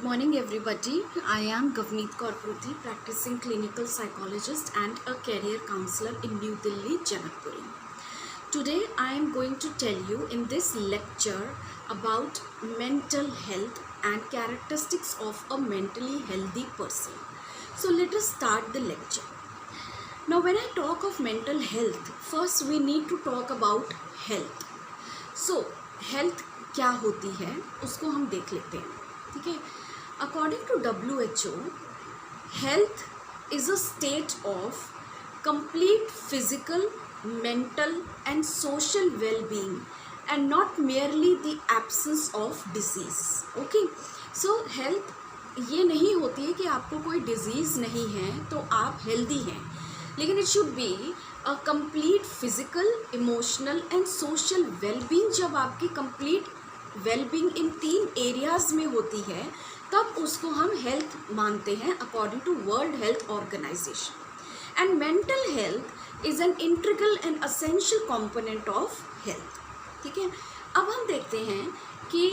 morning, everybody. I am Gavneet Kaur Pruthi, practicing clinical psychologist and a career counselor in New Delhi, Janakpuri. Today, I am going to tell you in this lecture about mental health and characteristics of a mentally healthy person. So, let us start the lecture. Now, when I talk of mental health, first we need to talk about health. So, health क्या होती है उसको हम देख लेते हैं. ठीक है. According to WHO, health is a state of complete physical, mental and social well-being and not merely the absence of disease. Okay, so health ये नहीं होती है कि आपको कोई डिजीज़ नहीं है तो आप हेल्दी हैं, लेकिन it should be a complete physical, emotional and social wellbeing. जब आपकी कंप्लीट वेलबींग इन 3 एरियाज़ में होती है तब उसको हम हेल्थ मानते हैं according to World Health Organisation. And mental health is an integral and essential component of health. ठीक है. अब हम देखते हैं कि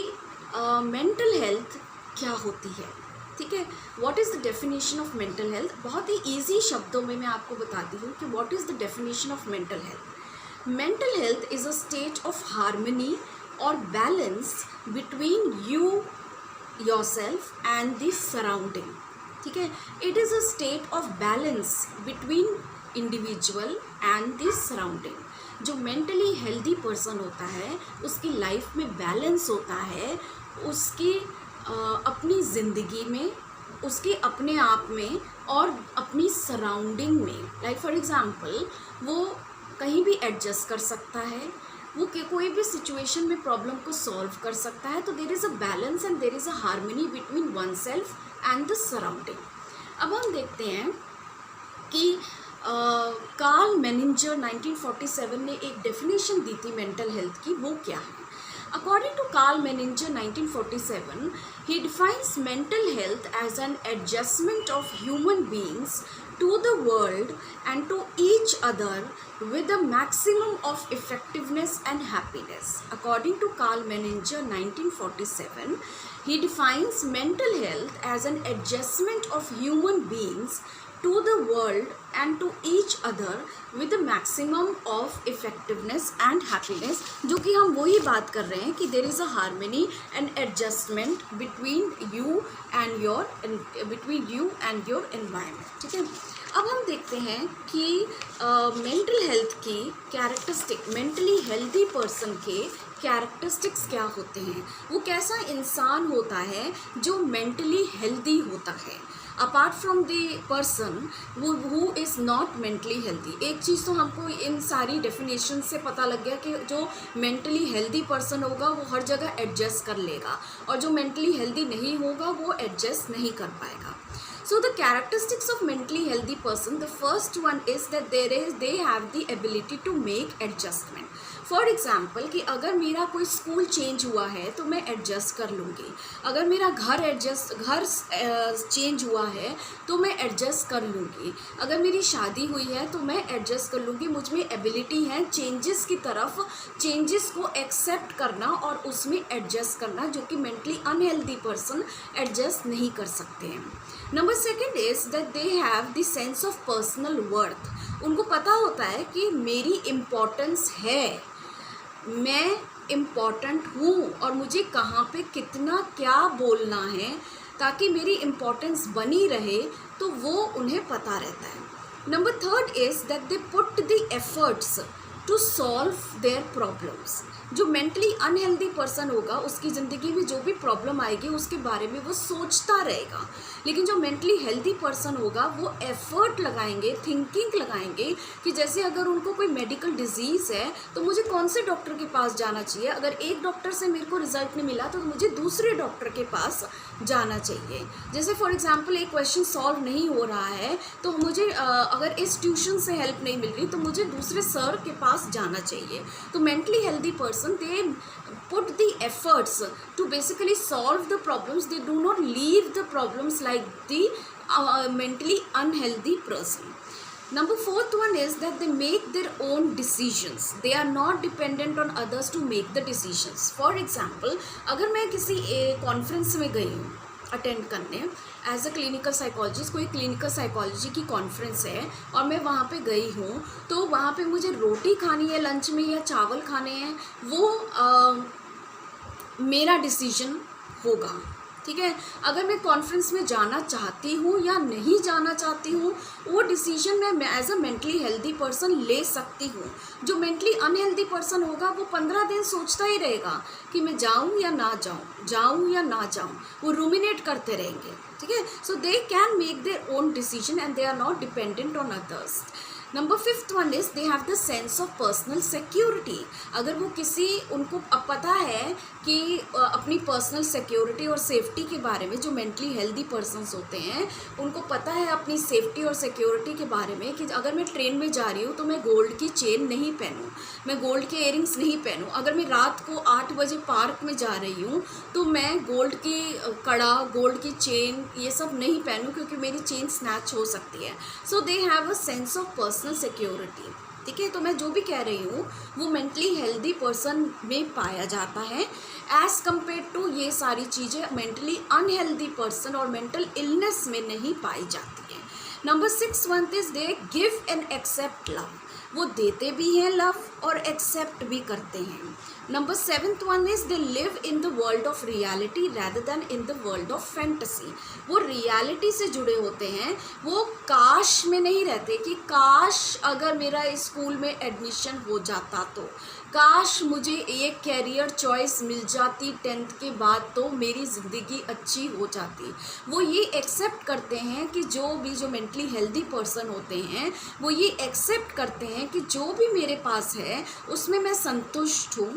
मेंटल हेल्थ क्या होती है. ठीक है. What is the definition of mental health. बहुत ही ईजी शब्दों में मैं आपको बताती हूँ कि what is the definition of mental health. Mental health is a state of harmony or balance between you yourself and the surrounding. ठीक है. It is a state of balance between individual and the surrounding. जो mentally healthy person होता है उसकी life में balance होता है, उसकी अपनी ज़िंदगी में, उसके अपने आप में और अपनी सराउंडिंग में. लाइक फॉर एग्ज़ाम्पल वो कहीं भी एडजस्ट कर सकता है, वो कोई भी सिचुएशन में प्रॉब्लम को सॉल्व कर सकता है. तो there is a balance and there is a harmony between one self and the surrounding. अब हम देखते हैं कि कार्ल मेनिंजर 1947 ने एक डेफिनेशन दी थी मेंटल हेल्थ की. वो क्या है. According to Carl Menninger 1947, he defines mental health as an adjustment of human beings to the world and to each other with a maximum of effectiveness and happiness. According to Carl Menninger 1947, he defines mental health as an adjustment of human beings to the world and to each other with the maximum of effectiveness and happiness. जो कि हम वही बात कर रहे हैं कि there is a harmony and adjustment between you and your environment. ठीक है. अब हम देखते हैं कि मेंटल हेल्थ की कैरेक्टरिस्टिक, मेंटली हेल्दी पर्सन के कैरेक्टरिस्टिक्स क्या होते हैं. वो कैसा इंसान होता है जो मेंटली हेल्दी होता है apart from the person who is not mentally healthy. एक चीज़ तो हमको इन सारी डेफिनेशन से पता लग गया कि जो मेंटली हेल्दी पर्सन होगा वो हर जगह एडजस्ट कर लेगा और जो मेंटली हेल्दी नहीं होगा वो एडजस्ट नहीं कर पाएगा. So the characteristics of mentally healthy person, the first one is that they have the ability to make adjustment. For example कि अगर मेरा कोई स्कूल चेंज हुआ है तो मैं एडजस्ट कर लूँगी. अगर मेरा घर चेंज हुआ है तो मैं एडजस्ट कर लूँगी. अगर मेरी शादी हुई है तो मैं एडजस्ट कर लूँगी. मुझ में एबिलिटी है चेंजेस की तरफ, चेंजेस को एक्सेप्ट करना और उसमें एडजस्ट करना, जो कि मेंटली अनहेल्दी पर्सन एडजस्ट नहीं कर सकते हैं. Number second is that they have the sense of personal worth. उनको पता होता है कि मेरी इम्पोर्टेंस है, मैं इम्पॉर्टेंट हूँ और मुझे कहाँ पे कितना क्या बोलना है ताकि मेरी इम्पोर्टेंस बनी रहे, तो वो उन्हें पता रहता है. Number third is that they put the efforts to solve their problems. जो मेंटली अनहेल्दी पर्सन होगा उसकी ज़िंदगी में जो भी प्रॉब्लम आएगी उसके बारे में वो सोचता रहेगा, लेकिन जो मेंटली हेल्दी पर्सन होगा वो एफर्ट लगाएंगे, थिंकिंग लगाएंगे कि जैसे अगर उनको कोई मेडिकल डिजीज़ है तो मुझे कौन से डॉक्टर के पास जाना चाहिए. अगर एक डॉक्टर से मेरे को रिजल्ट नहीं मिला तो मुझे दूसरे डॉक्टर के पास जाना चाहिए. जैसे फॉर एग्जांपल एक क्वेश्चन सॉल्व नहीं हो रहा है तो मुझे अगर इस ट्यूशन से हेल्प नहीं मिल रही तो मुझे दूसरे सर के पास जाना चाहिए. तो mentally healthy person they put the efforts to basically solve the problems. They do not leave the problems like the mentally unhealthy person. Number fourth one is that they make their own decisions. They are not dependent on others to make the decisions. For example, अगर मैं किसी conference में गई हूँ attend करने as a clinical psychologist. कोई clinical psychology की conference है और मैं वहाँ पे गई हूँ, तो वहाँ पे मुझे रोटी खानी है लंच में या चावल खाने हैं, वो मेरा डिसीजन होगा। ठीक है, अगर मैं कॉन्फ्रेंस में जाना चाहती हूँ या नहीं जाना चाहती हूँ, वो डिसीजन मैं as a mentally healthy person ले सकती हूँ। जो मेंटली अनहेल्दी पर्सन होगा वो 15 दिन सोचता ही रहेगा कि मैं जाऊँ या ना जाऊँ, जाऊँ या ना जाऊँ, वो रूमिनेट करते रहेंगे। ठीक है, so they can make their own decision and they are not dependent on others. Number 5th one is they have the sense of personal security. अगर वो उनको अब पता है कि अपनी पर्सनल सिक्योरिटी और सेफ्टी के बारे में, जो मेंटली हेल्दी पर्सन्स होते हैं उनको पता है अपनी सेफ्टी और सिक्योरिटी के बारे में, कि अगर मैं ट्रेन में जा रही हूँ तो मैं गोल्ड की चेन नहीं पहनूँ, मैं गोल्ड के इयरिंग्स नहीं पहनूँ। अगर मैं रात को 8 बजे पार्क में जा रही हूँ तो मैं गोल्ड की कड़ा, गोल्ड की चेन ये सब नहीं पहनूँ, क्योंकि मेरी चेन स्नैच हो सकती है। So they have a sense of personal security. ठीक है, तो मैं जो भी कह रही हूँ वो मेंटली हेल्दी पर्सन में पाया जाता है एज़ कम्पेयर टू ये सारी चीज़ें मेंटली अनहेल्दी पर्सन और मेंटल इलनेस में नहीं पाई जाती हैं। Number 6 one is they give and accept love. वो देते भी हैं लव और एक्सेप्ट भी करते हैं। Number 7th one is they live in the world of reality rather then in the world of fantasy. वो रियलिटी से जुड़े होते हैं, वो काश में नहीं रहते कि काश अगर मेरा स्कूल में एडमिशन हो जाता, तो काश मुझे एक कैरियर चॉइस मिल जाती 10th के बाद तो मेरी ज़िंदगी अच्छी हो जाती। वो ये एक्सेप्ट करते हैं कि जो मेंटली हेल्दी पर्सन होते हैं वो ये एक्सेप्ट करते हैं कि जो भी मेरे पास है उसमें मैं संतुष्ट हूँ।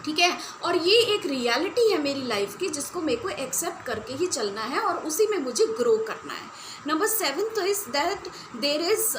ठीक है, और ये एक रियलिटी है मेरी लाइफ की जिसको मेरे को एक्सेप्ट करके ही चलना है और उसी में मुझे ग्रो करना है। Number 7th is that there is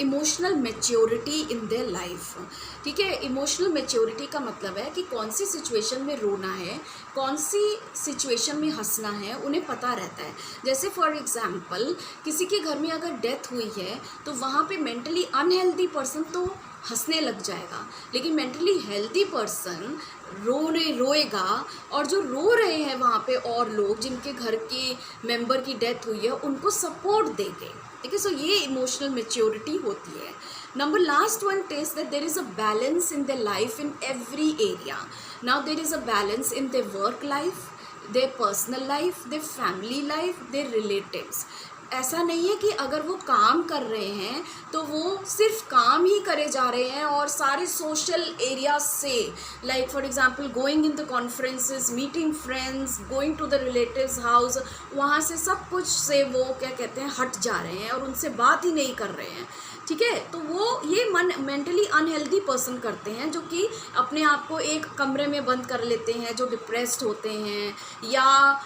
emotional maturity in their life. ठीक है, इमोशनल मैच्योरिटी का मतलब है कि कौन सी सिचुएशन में रोना है, कौन सी सिचुएशन में हंसना है, उन्हें पता रहता है। जैसे फॉर एग्जांपल किसी के घर में अगर डेथ हुई है तो वहाँ पे मेंटली अनहेल्दी पर्सन तो हंसने लग जाएगा, लेकिन मेंटली हेल्दी पर्सन रोएगा, और जो रो रहे हैं वहाँ पे और लोग जिनके घर के मेंबर की डेथ हुई है उनको सपोर्ट देंगे। ठीक है, सो ये इमोशनल मैच्योरिटी होती है। Number last one is that there is a balance in their life in every area. Now there is a balance in their work life, their personal life, their family life, their relatives. ऐसा नहीं है कि अगर वो काम कर रहे हैं तो वो सिर्फ काम ही करे जा रहे हैं और सारे सोशल एरिया से, like for example going in the conferences, meeting friends, going to the relatives house, वहाँ से सब कुछ से वो क्या कहते हैं हट जा रहे हैं और उनसे बात ही नहीं कर रहे हैं। ठीक है, तो वो ये मेंटली अनहेल्दी पर्सन करते हैं, जो कि अपने आप को एक कमरे में बंद कर लेते हैं, जो डिप्रेस्ड होते हैं, या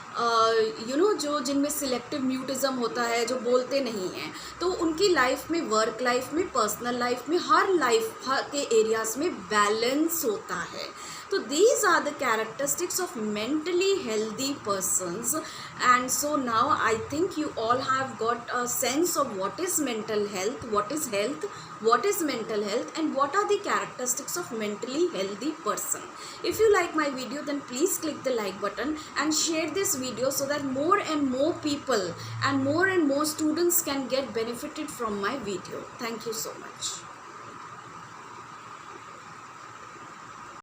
जो जिनमें सिलेक्टिव म्यूटिज़म होता है, जो बोलते नहीं हैं। तो उनकी लाइफ में, वर्क लाइफ में, पर्सनल लाइफ में, हर के एरियाज़ में बैलेंस होता है। So these are the characteristics of mentally healthy persons, and so now I think you all have got a sense of what is mental health, what is mental health, and what are the characteristics of mentally healthy person. If you like my video, then please click the like button and share this video so that more and more people and more students can get benefited from my video. Thank you so much.